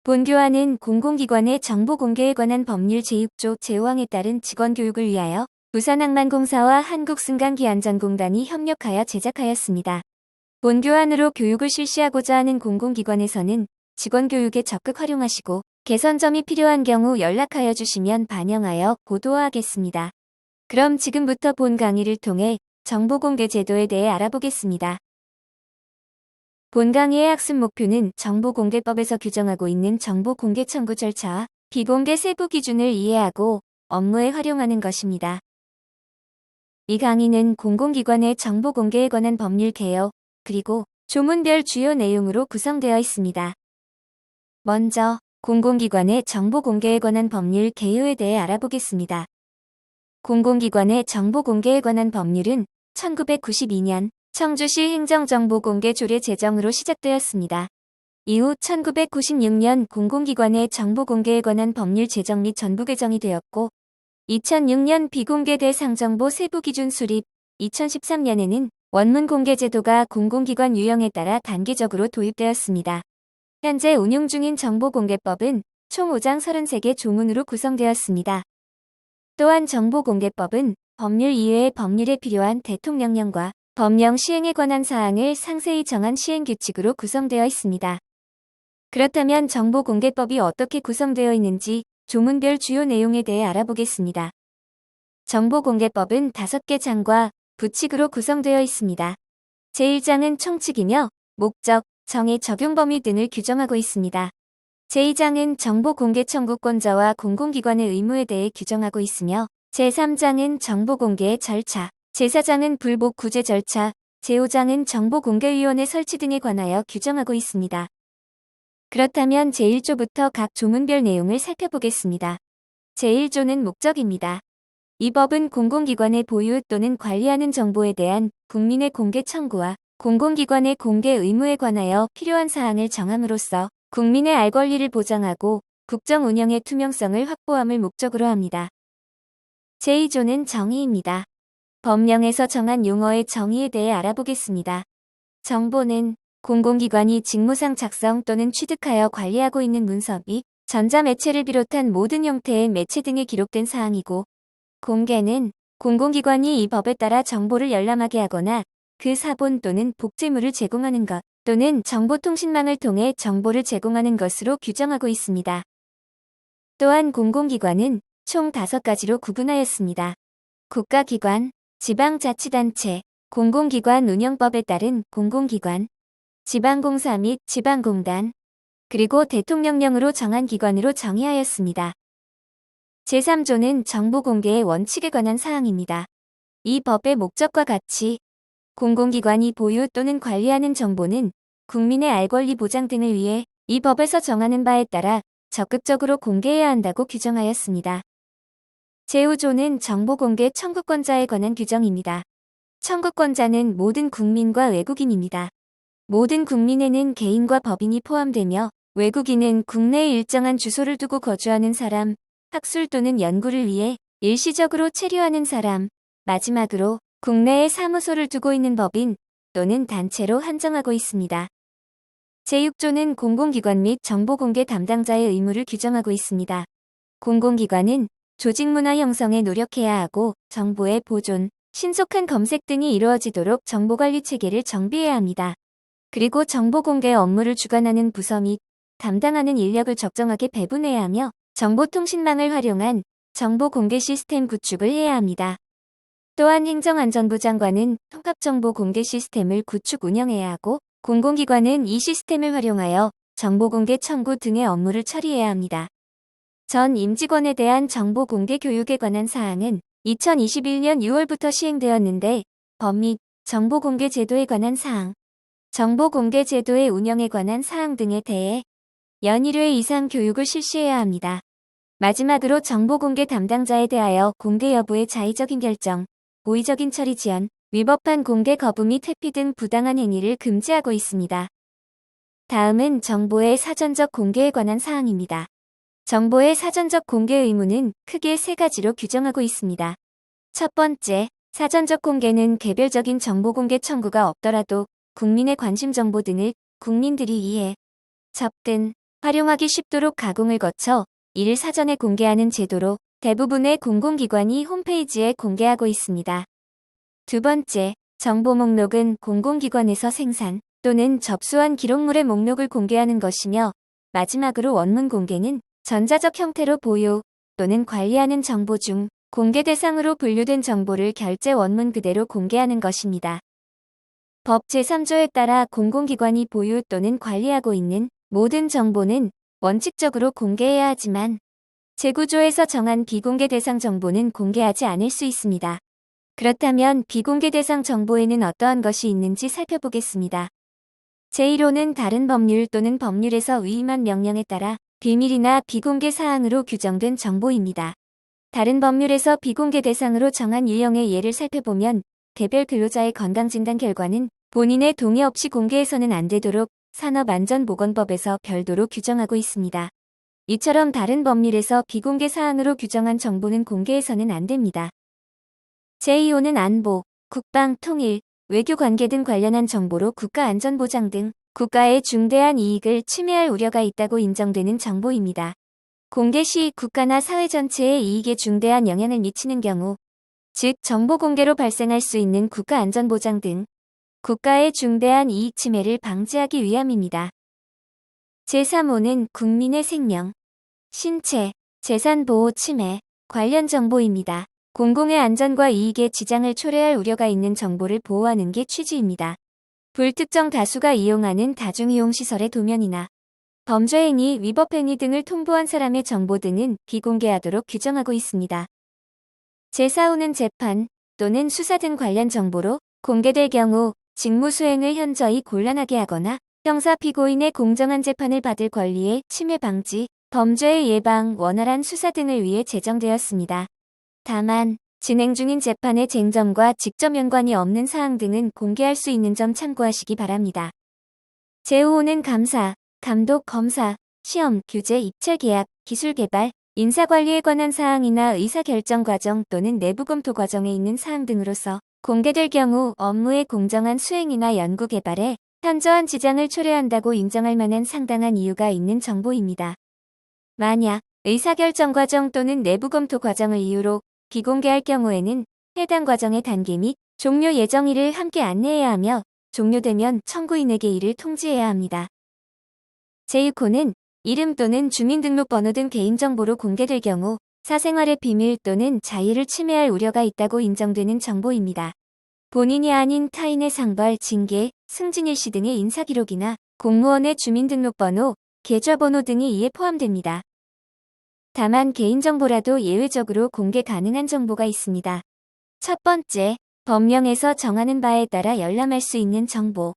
본교안은 공공기관의 정보 공개에 관한 법률 제6조 제5항에 따른 직원교육을 위하여 부산항만공사와 한국승강기안전공단이 협력하여 제작하였습니다. 본교안으로 교육을 실시하고자 하는 공공기관에서는 직원교육에 적극 활용하시고 개선점이 필요한 경우 연락하여 주시면 반영하여 보도하겠습니다. 그럼 지금부터 본 강의를 통해 정보공개 제도에 대해 알아보겠습니다. 본 강의의 학습 목표는 정보공개법에서 규정하고 있는 정보공개 청구 절차와 비공개 세부 기준을 이해하고 업무에 활용하는 것입니다. 이 강의는 공공기관의 정보공개에 관한 법률 개요, 그리고 조문별 주요 내용으로 구성되어 있습니다. 먼저 공공기관의 정보공개에 관한 법률 개요에 대해 알아보겠습니다. 공공기관의 정보공개에 관한 법률은 1992년 청주시 행정정보공개 조례 제정으로 시작되었습니다. 이후 1996년 공공기관의 정보공개에 관한 법률 제정 및 전부 개정이 되었고 2006년 비공개 대상 정보 세부 기준 수립, 2013년에는 원문 공개 제도가 공공기관 유형에 따라 단계적으로 도입되었습니다. 현재 운용 중인 정보공개법은 총 5장 33개 조문으로 구성되었습니다. 또한 정보공개법은 법률 이외의 법률에 필요한 대통령령과 법령 시행에 관한 사항을 상세히 정한 시행규칙으로 구성되어 있습니다. 그렇다면 정보공개법이 어떻게 구성되어 있는지 조문별 주요 내용에 대해 알아보겠습니다. 정보공개법은 5개 장과 부칙으로 구성되어 있습니다. 제1장은 총칙이며 목적, 정의 적용 범위 등을 규정하고 있습니다. 제2장은 정보공개 청구권자와 공공기관의 의무에 대해 규정하고 있으며 제3장은 정보공개의 절차, 제4장은 불복 구제 절차, 제5장은 정보공개위원회 설치 등에 관하여 규정하고 있습니다. 그렇다면 제1조부터 각 조문별 내용을 살펴보겠습니다. 제1조는 목적입니다. 이 법은 공공기관의 보유 또는 관리하는 정보에 대한 국민의 공개 청구와 공공기관의 공개 의무에 관하여 필요한 사항을 정함으로써 국민의 알 권리를 보장하고 국정 운영의 투명성을 확보함을 목적으로 합니다. 제2조는 정의입니다. 법령에서 정한 용어의 정의에 대해 알아보겠습니다. 정보는 공공기관이 직무상 작성 또는 취득하여 관리하고 있는 문서 및 전자매체를 비롯한 모든 형태의 매체 등에 기록된 사항이고, 공개는 공공기관이 이 법에 따라 정보를 열람하게 하거나 그 사본 또는 복제물을 제공하는 것 또는 정보통신망을 통해 정보를 제공하는 것으로 규정하고 있습니다. 또한 공공기관은 총 5가지로 구분하였습니다. 국가기관, 지방자치단체, 공공기관 운영법에 따른 공공기관, 지방공사 및 지방공단, 그리고 대통령령으로 정한 기관으로 정의하였습니다. 제3조는 정보공개의 원칙에 관한 사항입니다. 이 법의 목적과 같이 공공기관이 보유 또는 관리하는 정보는 국민의 알 권리 보장 등을 위해 이 법에서 정하는 바에 따라 적극적으로 공개해야 한다고 규정하였습니다. 제5조는 정보공개 청구권자에 관한 규정입니다. 청구권자는 모든 국민과 외국인입니다. 모든 국민에는 개인과 법인이 포함되며 외국인은 국내에 일정한 주소를 두고 거주하는 사람, 학술 또는 연구를 위해 일시적으로 체류하는 사람, 마지막으로 국내에 사무소를 두고 있는 법인 또는 단체로 한정하고 있습니다. 제6조는 공공기관 및 정보공개 담당자의 의무를 규정하고 있습니다. 공공기관은 조직문화 형성에 노력해야 하고 정보의 보존, 신속한 검색 등이 이루어지도록 정보관리 체계를 정비해야 합니다. 그리고 정보공개 업무를 주관하는 부서 및 담당하는 인력을 적정하게 배분해야 하며 정보통신망을 활용한 정보공개 시스템 구축을 해야 합니다. 또한 행정안전부 장관은 통합정보공개 시스템을 구축 운영해야 하고 공공기관은 이 시스템을 활용하여 정보공개 청구 등의 업무를 처리해야 합니다. 전 임직원에 대한 정보공개 교육에 관한 사항은 2021년 6월부터 시행되었는데 법 및 정보공개 제도에 관한 사항, 정보공개 제도의 운영에 관한 사항 등에 대해 연 1회 이상 교육을 실시해야 합니다. 마지막으로 정보공개 담당자에 대하여 공개 여부의 자의적인 결정, 고의적인 처리 지연, 위법한 공개 거부 및 회피 등 부당한 행위를 금지하고 있습니다. 다음은 정보의 사전적 공개에 관한 사항입니다. 정보의 사전적 공개 의무는 크게 3가지로 규정하고 있습니다. 첫 번째, 사전적 공개는 개별적인 정보 공개 청구가 없더라도 국민의 관심 정보 등을 국민들이 이해, 접근, 활용하기 쉽도록 가공을 거쳐 이를 사전에 공개하는 제도로 대부분의 공공기관이 홈페이지에 공개하고 있습니다. 두 번째, 정보 목록은 공공기관에서 생산 또는 접수한 기록물의 목록을 공개하는 것이며, 마지막으로 원문 공개는 전자적 형태로 보유 또는 관리하는 정보 중 공개 대상으로 분류된 정보를 결제 원문 그대로 공개하는 것입니다. 법 제3조에 따라 공공기관이 보유 또는 관리하고 있는 모든 정보는 원칙적으로 공개해야 하지만, 제9조에서 정한 비공개 대상 정보는 공개하지 않을 수 있습니다. 그렇다면 비공개 대상 정보에는 어떠한 것이 있는지 살펴보겠습니다. 제1호는 다른 법률 또는 법률에서 위임한 명령에 따라 비밀이나 비공개 사항으로 규정된 정보입니다. 다른 법률에서 비공개 대상으로 정한 유형의 예를 살펴보면, 개별 근로자의 건강진단 결과는 본인의 동의 없이 공개해서는 안 되도록 산업안전보건법에서 별도로 규정하고 있습니다. 이처럼 다른 법률에서 비공개 사항으로 규정한 정보는 공개해서는 안 됩니다. 제2호는 안보, 국방, 통일, 외교 관계 등 관련한 정보로 국가 안전보장 등 국가의 중대한 이익을 침해할 우려가 있다고 인정되는 정보입니다. 공개 시 국가나 사회 전체의 이익에 중대한 영향을 미치는 경우, 즉 정보 공개로 발생할 수 있는 국가 안전보장 등 국가의 중대한 이익 침해를 방지하기 위함입니다. 제3호는 국민의 생명, 신체, 재산 보호 침해 관련 정보입니다. 공공의 안전과 이익에 지장을 초래할 우려가 있는 정보를 보호하는 게 취지입니다. 불특정 다수가 이용하는 다중이용시설의 도면이나 범죄행위, 위법행위 등을 통보한 사람의 정보 등은 비공개하도록 규정하고 있습니다. 제4호는 재판 또는 수사 등 관련 정보로 공개될 경우 직무 수행을 현저히 곤란하게 하거나 형사 피고인의 공정한 재판을 받을 권리의 침해 방지, 범죄의 예방, 원활한 수사 등을 위해 제정되었습니다. 다만 진행 중인 재판의 쟁점과 직접 연관이 없는 사항 등은 공개할 수 있는 점 참고하시기 바랍니다. 제5호는 감사, 감독, 검사, 시험, 규제, 입찰 계약, 기술 개발, 인사관리에 관한 사항이나 의사결정 과정 또는 내부 검토 과정에 있는 사항 등으로서 공개될 경우 업무의 공정한 수행이나 연구 개발에 현저한 지장을 초래한다고 인정할 만한 상당한 이유가 있는 정보입니다. 만약 의사결정 과정 또는 내부 검토 과정을 이유로 비공개할 경우에는 해당 과정의 단계 및 종료 예정일을 함께 안내해야 하며, 종료되면 청구인에게 이를 통지해야 합니다. 제6호는 이름 또는 주민등록번호 등 개인정보로 공개될 경우 사생활의 비밀 또는 자유를 침해할 우려가 있다고 인정되는 정보입니다. 본인이 아닌 타인의 상벌, 징계, 승진일시 등의 인사기록이나 공무원의 주민등록번호, 계좌번호 등이 이에 포함됩니다. 다만 개인정보라도 예외적으로 공개 가능한 정보가 있습니다. 첫 번째, 법령에서 정하는 바에 따라 열람할 수 있는 정보.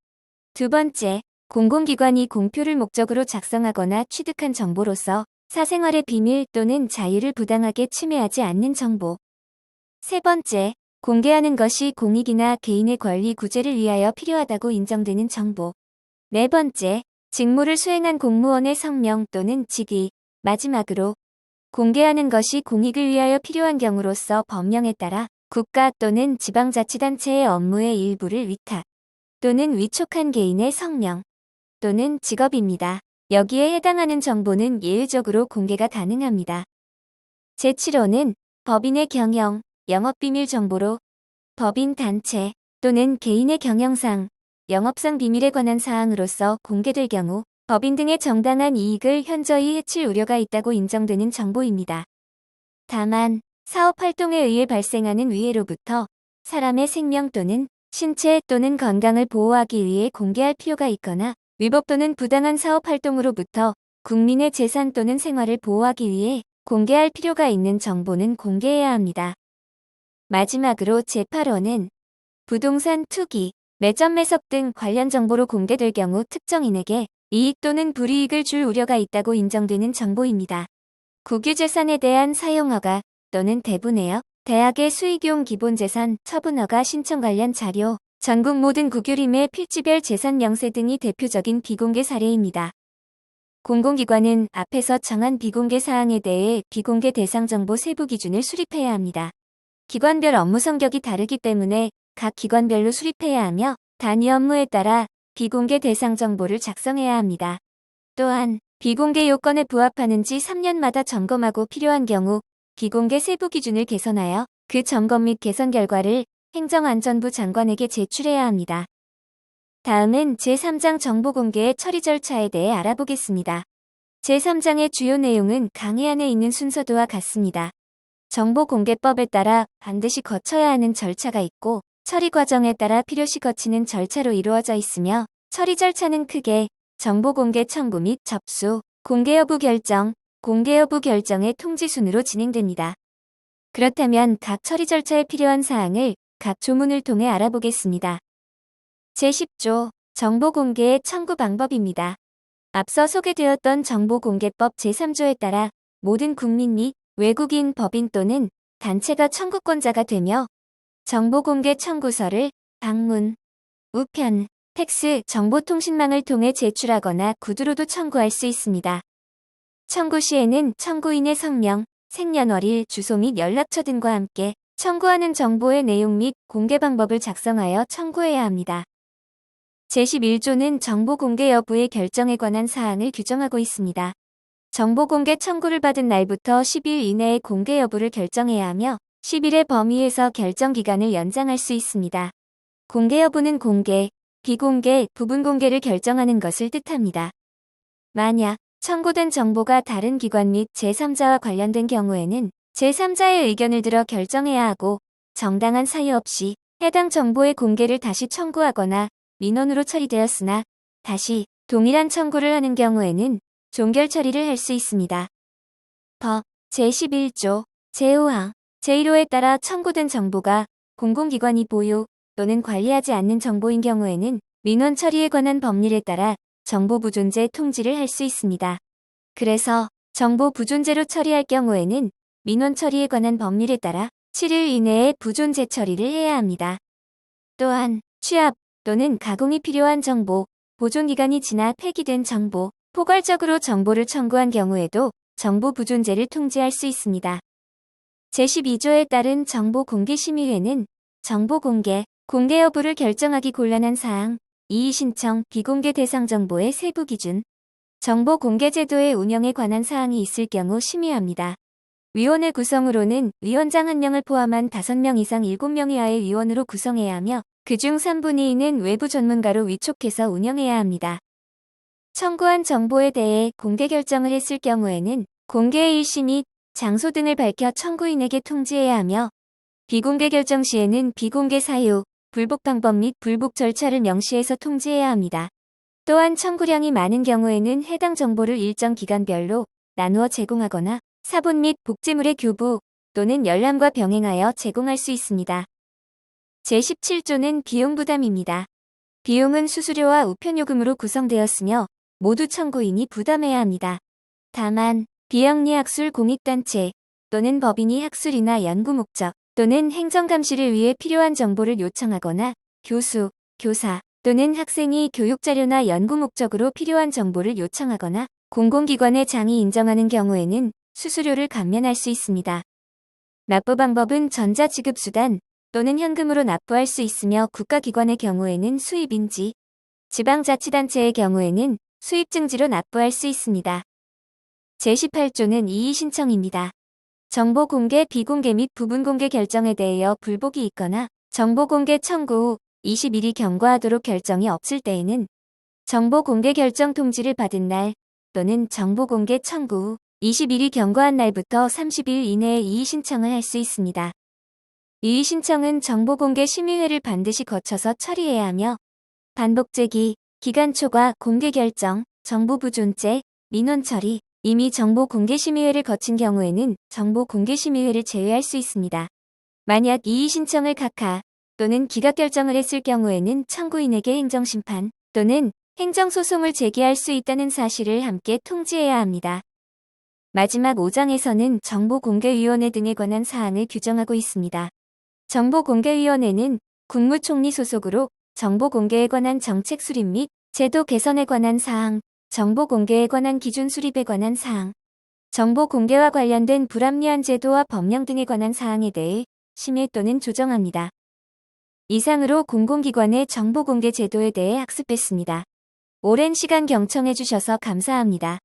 두 번째, 공공기관이 공표를 목적으로 작성하거나 취득한 정보로서 사생활의 비밀 또는 자유를 부당하게 침해하지 않는 정보. 세 번째, 공개하는 것이 공익이나 개인의 권리 구제를 위하여 필요하다고 인정되는 정보. 네 번째, 직무를 수행한 공무원의 성명 또는 직위. 마지막으로, 공개하는 것이 공익을 위하여 필요한 경우로서 법령에 따라 국가 또는 지방자치단체의 업무의 일부를 위탁 또는 위촉한 개인의 성명 또는 직업입니다. 여기에 해당하는 정보는 예외적으로 공개가 가능합니다. 제7호는 법인의 경영, 영업비밀 정보로 법인 단체 또는 개인의 경영상, 영업상 비밀에 관한 사항으로서 공개될 경우 법인 등의 정당한 이익을 현저히 해칠 우려가 있다고 인정되는 정보입니다. 다만 사업활동에 의해 발생하는 위해로부터 사람의 생명 또는 신체 또는 건강을 보호하기 위해 공개할 필요가 있거나 위법 또는 부당한 사업활동으로부터 국민의 재산 또는 생활을 보호하기 위해 공개할 필요가 있는 정보는 공개해야 합니다. 마지막으로 제8호는 부동산 투기, 매점 매석 등 관련 정보로 공개될 경우 특정인에게 이익 또는 불이익을 줄 우려가 있다고 인정되는 정보입니다. 국유재산에 대한 사용허가 또는 대분해역, 대학의 수익용 기본재산 처분허가 신청 관련 자료, 전국 모든 국유림의 필지별 재산 명세 등이 대표적인 비공개 사례입니다. 공공기관은 앞에서 정한 비공개 사항에 대해 비공개 대상 정보 세부 기준을 수립해야 합니다. 기관별 업무 성격이 다르기 때문에 각 기관별로 수립해야 하며 단위 업무에 따라 비공개 대상 정보를 작성해야 합니다. 또한 비공개 요건에 부합하는지 3년마다 점검하고 필요한 경우 비공개 세부 기준을 개선하여 그 점검 및 개선 결과를 행정안전부 장관에게 제출해야 합니다. 다음은 제3장 정보 공개의 처리 절차에 대해 알아보겠습니다. 제3장의 주요 내용은 강의안에 있는 순서도와 같습니다. 정보공개법에 따라 반드시 거쳐야 하는 절차가 있고 처리 과정에 따라 필요시 거치는 절차로 이루어져 있으며 처리 절차는 크게 정보공개 청구 및 접수, 공개 여부 결정, 공개 여부 결정의 통지 순으로 진행됩니다. 그렇다면 각 처리 절차에 필요한 사항을 각 조문을 통해 알아보겠습니다. 제10조 정보공개의 청구 방법입니다. 앞서 소개되었던 정보공개법 제3조에 따라 모든 국민 및 외국인, 법인 또는 단체가 청구권자가 되며 정보공개 청구서를 방문, 우편, 팩스, 정보통신망을 통해 제출하거나 구두로도 청구할 수 있습니다. 청구 시에는 청구인의 성명, 생년월일, 주소 및 연락처 등과 함께 청구하는 정보의 내용 및 공개 방법을 작성하여 청구해야 합니다. 제11조는 정보공개 여부의 결정에 관한 사항을 규정하고 있습니다. 정보공개 청구를 받은 날부터 10일 이내에 공개 여부를 결정해야 하며 10일의 범위에서 결정 기간을 연장할 수 있습니다. 공개 여부는 공개, 비공개, 부분 공개를 결정하는 것을 뜻합니다. 만약 청구된 정보가 다른 기관 및 제3자와 관련된 경우에는 제3자의 의견을 들어 결정해야 하고 정당한 사유 없이 해당 정보의 공개를 다시 청구하거나 민원으로 처리되었으나 다시 동일한 청구를 하는 경우에는 종결 처리를 할 수 있습니다. 법 제11조 제5항 제1호에 따라 청구된 정보가 공공기관이 보유 또는 관리하지 않는 정보인 경우에는 민원 처리에 관한 법률에 따라 정보 부존재 통지를 할 수 있습니다. 그래서 정보 부존재로 처리할 경우에는 민원 처리에 관한 법률에 따라 7일 이내에 부존재 처리를 해야 합니다. 또한 취합 또는 가공이 필요한 정보, 보존기간이 지나 폐기된 정보, 포괄적으로 정보를 청구한 경우에도 정보 부존재를 통지할 수 있습니다. 제12조에 따른 정보공개심의회는 정보공개, 공개 여부를 결정하기 곤란한 사항, 이의신청, 비공개 대상 정보의 세부 기준, 정보공개제도의 운영에 관한 사항이 있을 경우 심의합니다. 위원회 구성으로는 위원장 1명을 포함한 5명 이상 7명 이하의 위원으로 구성해야 하며 그중 3분의 2는 외부 전문가로 위촉해서 운영해야 합니다. 청구한 정보에 대해 공개 결정을 했을 경우에는 공개의 일시 및 장소 등을 밝혀 청구인에게 통지해야 하며 비공개 결정 시에는 비공개 사유, 불복 방법 및 불복 절차를 명시해서 통지해야 합니다. 또한 청구량이 많은 경우에는 해당 정보를 일정 기간별로 나누어 제공하거나 사본 및 복제물의 교부 또는 열람과 병행하여 제공할 수 있습니다. 제17조는 비용 부담입니다. 비용은 수수료와 우편요금으로 구성되었으며 모두 청구인이 부담해야 합니다. 다만 비영리 학술 공익단체 또는 법인이 학술이나 연구 목적 또는 행정감시를 위해 필요한 정보를 요청하거나 교수, 교사 또는 학생이 교육자료나 연구 목적으로 필요한 정보를 요청하거나 공공기관의 장이 인정하는 경우에는 수수료를 감면할 수 있습니다. 납부 방법은 전자지급수단 또는 현금으로 납부할 수 있으며 국가기관의 경우에는 수입인지, 지방자치단체의 경우에는 수입증지로 납부할 수 있습니다. 제18조는 이의신청입니다. 정보 공개, 비공개 및 부분 공개 결정에 대하여 불복이 있거나 정보 공개 청구 후 20일이 경과하도록 결정이 없을 때에는 정보 공개 결정 통지를 받은 날 또는 정보 공개 청구 후 20일이 경과한 날부터 30일 이내에 이의신청을 할 수 있습니다. 이의신청은 정보공개 심의회를 반드시 거쳐서 처리해야 하며 반복 제기, 기간 초과, 공개 결정, 정보 부존재, 민원 처리, 이미 정보공개심의회를 거친 경우에는 정보공개심의회를 제외할 수 있습니다. 만약 이의신청을 각하 또는 기각결정을 했을 경우에는 청구인에게 행정심판 또는 행정소송을 제기할 수 있다는 사실을 함께 통지해야 합니다. 마지막 5장에서는 정보공개위원회 등에 관한 사항을 규정하고 있습니다. 정보공개위원회는 국무총리 소속으로 정보공개에 관한 정책 수립 및 제도 개선에 관한 사항, 정보공개에 관한 기준 수립에 관한 사항, 정보공개와 관련된 불합리한 제도와 법령 등에 관한 사항에 대해 심의 또는 조정합니다. 이상으로 공공기관의 정보공개 제도에 대해 학습했습니다. 오랜 시간 경청해 주셔서 감사합니다.